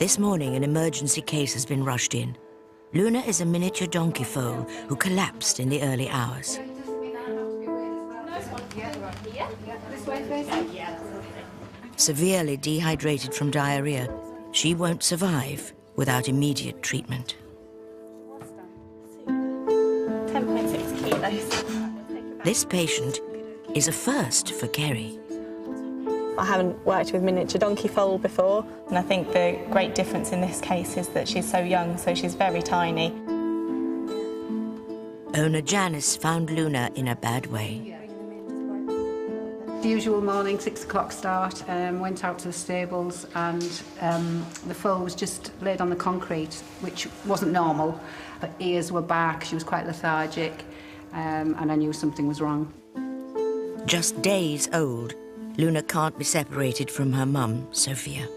This morning, an emergency case has been rushed in. Lunar is a miniature donkey foal who collapsed in the early hours. Severely dehydrated from diarrhea, she won't survive without immediate treatment. 10.6 kilos. This patient is a first for Kerry. I haven't worked with miniature donkey foal before, and I think the great difference in this case is that she's so young, so she's very tiny. Owner Janice found Lunar in a bad way. The usual morning, 6 o'clock start, went out to the stables, and the foal was just laid on the concrete, which wasn't normal. Her ears were back, she was quite lethargic, and I knew something was wrong. Just days old, Lunar can't be separated from her mum, Sophia.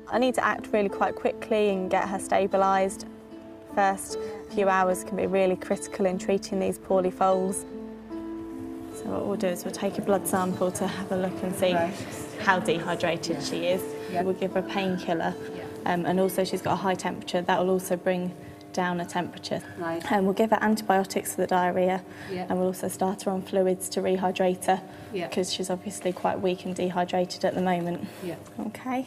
I need to act really quite quickly and get her stabilised. First few hours can be really critical in treating these poorly foals. So what we'll do is we'll take a blood sample to have a look and see how dehydrated she is. We'll give her a painkiller, and also she's got a high temperature. That will also bring down her temperature. And we'll give her antibiotics for the diarrhoea, and we'll also start her on fluids to rehydrate her, because she's obviously quite weak and dehydrated at the moment. Okay.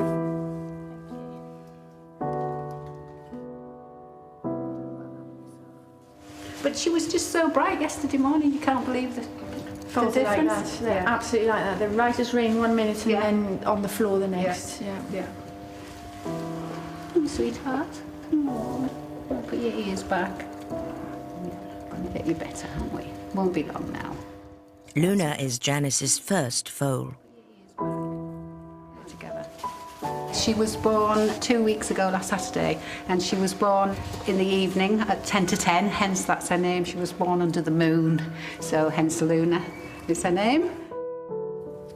But she was just so bright yesterday morning, you can't believe the difference. Like that. They're absolutely like that. They're right as rain 1 minute and then on the floor the next. Oh, sweetheart, come on. Put your ears back. We're going to get you better, aren't we? Won't be long now. Lunar is Janice's first foal. Together. She was born 2 weeks ago last Saturday, and she was born in the evening at 10 to 10, hence that's her name. She was born under the moon, so hence Lunar is her name.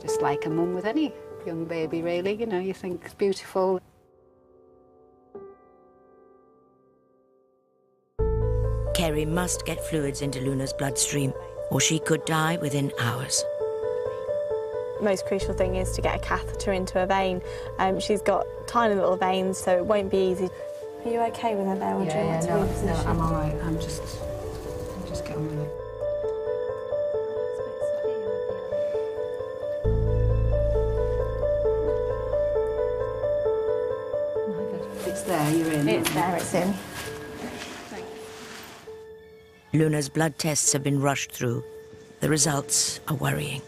Just like a mum with any young baby, really, you know, you think it's beautiful. Kerry must get fluids into Lunar's bloodstream, or she could die within hours. The most crucial thing is to get a catheter into her vein. She's got tiny little veins, so it won't be easy. Are you okay with her there, or do you want to reposition? No, I'm all right. I'm just getting on with it. It's there, you're in. It's there, it's in. Lunar's blood tests have been rushed through. The results are worrying.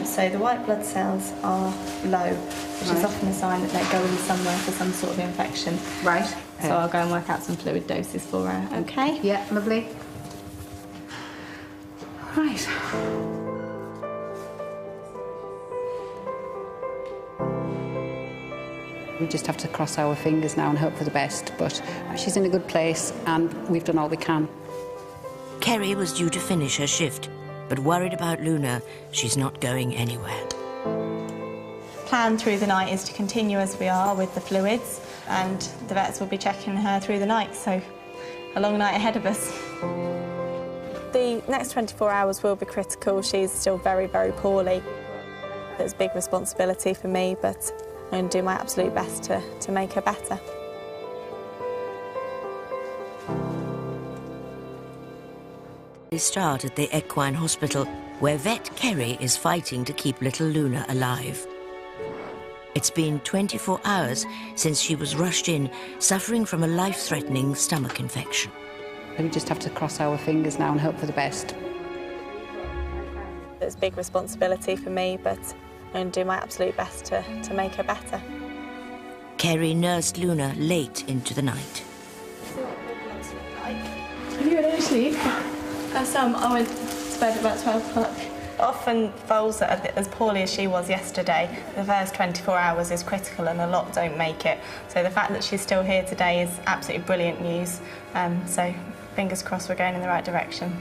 So the white blood cells are low, which is often a sign that they're going somewhere for some sort of infection. Right. So I'll go and work out some fluid doses for her. Okay? Yeah, lovely. Right. We just have to cross our fingers now and hope for the best, but she's in a good place and we've done all we can. Kerry was due to finish her shift, but worried about Lunar, she's not going anywhere. Plan through the night is to continue as we are with the fluids, and the vets will be checking her through the night, so a long night ahead of us. The next 24 hours will be critical. She's still very, very poorly. It's a big responsibility for me, but I'm going to do my absolute best to make her better. They start at the Equine hospital, where vet Kerry is fighting to keep little Lunar alive. It's been 24 hours since she was rushed in, suffering from a life-threatening stomach infection. We just have to cross our fingers now and hope for the best. It's a big responsibility for me, but I'm going to do my absolute best to make her better. Kerry nursed Lunar late into the night. Have you had any sleep? I went to bed about 12 o'clock. Often foals that are as poorly as she was yesterday, the first 24 hours is critical and a lot don't make it. So the fact that she's still here today is absolutely brilliant news. So fingers crossed we're going in the right direction.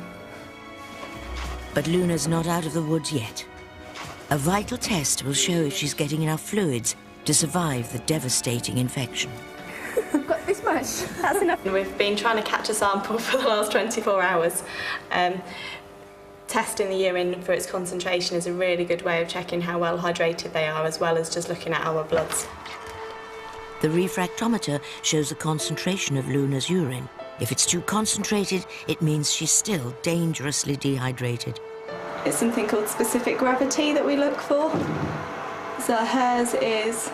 But Lunar's not out of the woods yet. A vital test will show if she's getting enough fluids to survive the devastating infection. I've got this much. That's enough. We've been trying to catch a sample for the last 24 hours. Testing the urine for its concentration is a really good way of checking how well hydrated they are, as well as just looking at our bloods. The refractometer shows the concentration of Lunar's urine. If it's too concentrated, it means she's still dangerously dehydrated. It's something called specific gravity that we look for. So hers is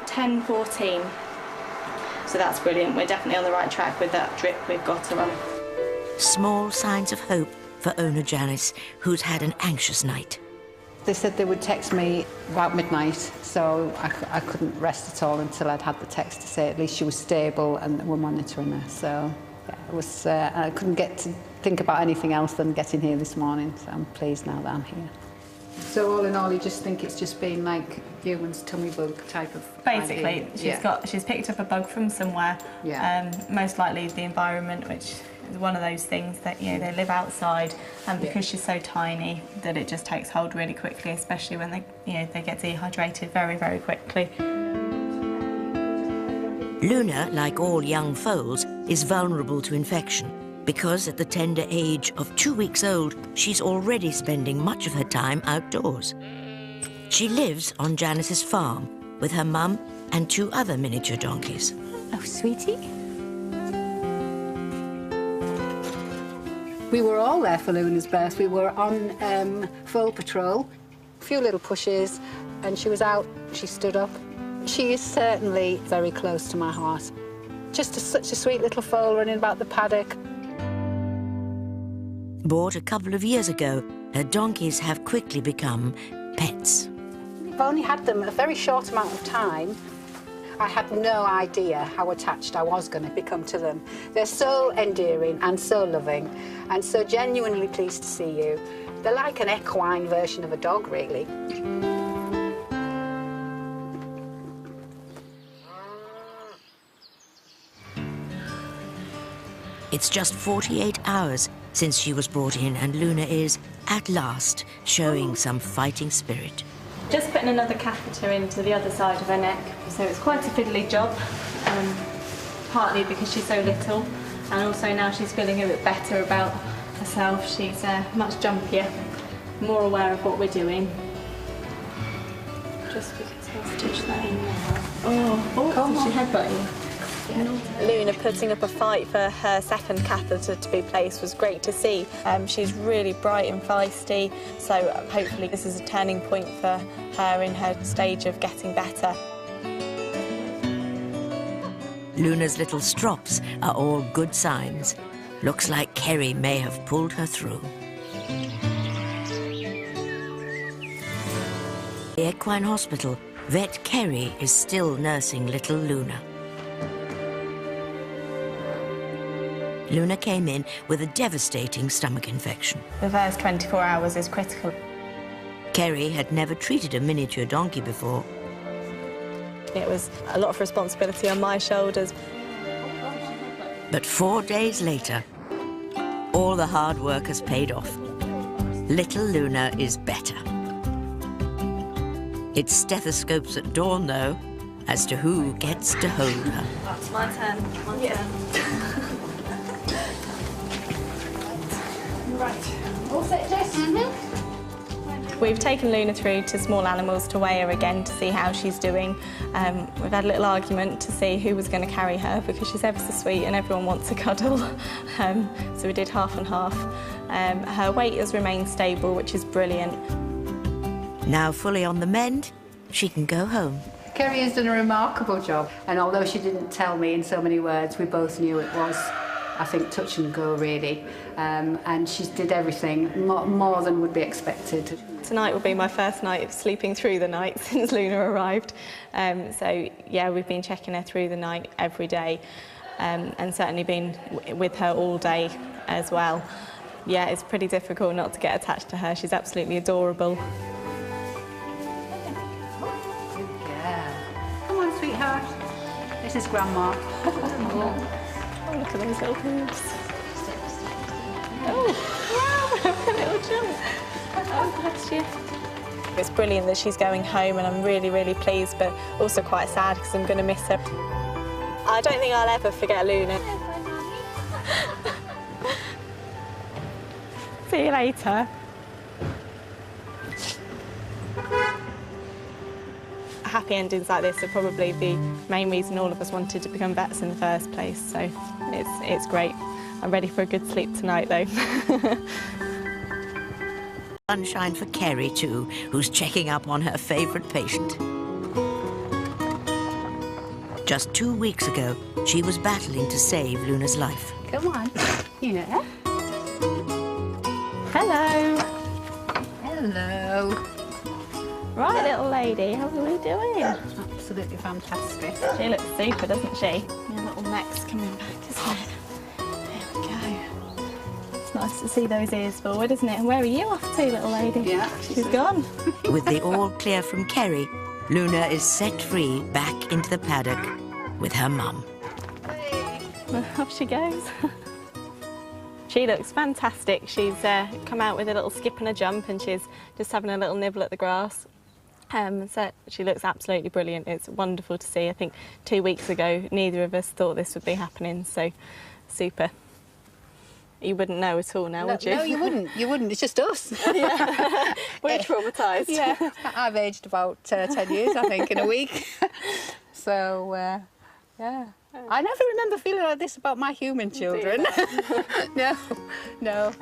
1014. So that's brilliant. We're definitely on the right track with that drip we've got her on. Small signs of hope for owner Janice, who's had an anxious night. They said they would text me about midnight, so I couldn't rest at all until I'd had the text to say at least she was stable and we're monitoring her. So yeah, it was, I couldn't get to think about anything else than getting here this morning, so I'm pleased now that I'm here. So all in all, you just think it's just been like human's tummy bug type of Basically, idea. she's picked up a bug from somewhere. Yeah. Most likely the environment, which is one of those things that, you know, they live outside, and because she's so tiny, that it just takes hold really quickly, especially when they, you know, they get dehydrated very, very quickly. Lunar, like all young foals, is vulnerable to infection because at the tender age of 2 weeks old, she's already spending much of her time outdoors. She lives on Janice's farm with her mum and 2 other miniature donkeys. Oh, sweetie. We were all there for Lunar's birth. We were on foal patrol, a few little pushes, and she was out, she stood up. She is certainly very close to my heart. Just such a sweet little foal running about the paddock. Bought a couple of years ago, her donkeys have quickly become pets. I've only had them a very short amount of time. I had no idea how attached I was going to become to them. They're so endearing and so loving and so genuinely pleased to see you. They're like an equine version of a dog, really. It's just 48 hours since she was brought in, and Lunar is, at last, showing some fighting spirit. Just putting another catheter into the other side of her neck, so it's quite a fiddly job, partly because she's so little, and also now she's feeling a bit better about herself. She's much jumpier, more aware of what we're doing. Just because I'll stitch that in now. Oh, come on. She headbutt you. Luna putting up a fight for her second catheter to be placed was great to see. She's really bright and feisty, so hopefully this is a turning point for her in her stage of getting better. Lunar's little strops are all good signs. Looks like Kerry may have pulled her through. The Equine Hospital, vet Kerry is still nursing little Lunar. Lunar came in with a devastating stomach infection. The first 24 hours is critical. Kerry had never treated a miniature donkey before. It was a lot of responsibility on my shoulders. But 4 days later, all the hard work has paid off. Little Lunar is better. It's stethoscopes at dawn, though, as to who gets to hold her. It's my turn. My turn. Right. All set, Jess? Mm-hmm. We've taken Luna through to small animals to weigh her again to see how she's doing. We've had a little argument to see who was going to carry her because she's ever so sweet and everyone wants a cuddle. So we did half and half. Her weight has remained stable, which is brilliant. Now fully on the mend, she can go home. Kerry has done a remarkable job, and although she didn't tell me in so many words, we both knew it was, I think, touch and go, really. And she did everything, more than would be expected. Tonight will be my first night of sleeping through the night since Luna arrived. So, yeah, we've been checking her through the night every day, and certainly been with her all day as well. Yeah, it's pretty difficult not to get attached to her. She's absolutely adorable. Yeah. Come on, sweetheart. This is Grandma. Oh, look at those little hooves. Oh, wow, a little jump. Oh, bless you. It's brilliant that she's going home, and I'm really, really pleased, but also quite sad because I'm going to miss her. I don't think I'll ever forget Luna. See you later. happy endings like this are probably the main reason all of us wanted to become vets in the first place, so it's great. I'm ready for a good sleep tonight, though. Sunshine for Kerry, too, who's checking up on her favourite patient. Just 2 weeks ago, she was battling to save Luna's life. Come on. Yeah. Hello. Hello. Right, little lady, how are we doing? Absolutely fantastic. She looks super, doesn't she? Your little neck's coming back, isn't it? There we go. It's nice to see those ears forward, isn't it? And where are you off to, little lady? Yeah. She's gone. With the all clear from Kerry, Luna is set free back into the paddock with her mum. Off she goes. She looks fantastic. She's come out with a little skip and a jump, and she's just having a little nibble at the grass. So she looks absolutely brilliant. It's wonderful to see. I think 2 weeks ago, neither of us thought this would be happening, so super. You wouldn't know at all now, would you? No, you wouldn't. You wouldn't. It's just us. Yeah. We're traumatised. Yeah. I've aged about 10 years, I think, in a week. So, yeah. I never remember feeling like this about my human children. No, no.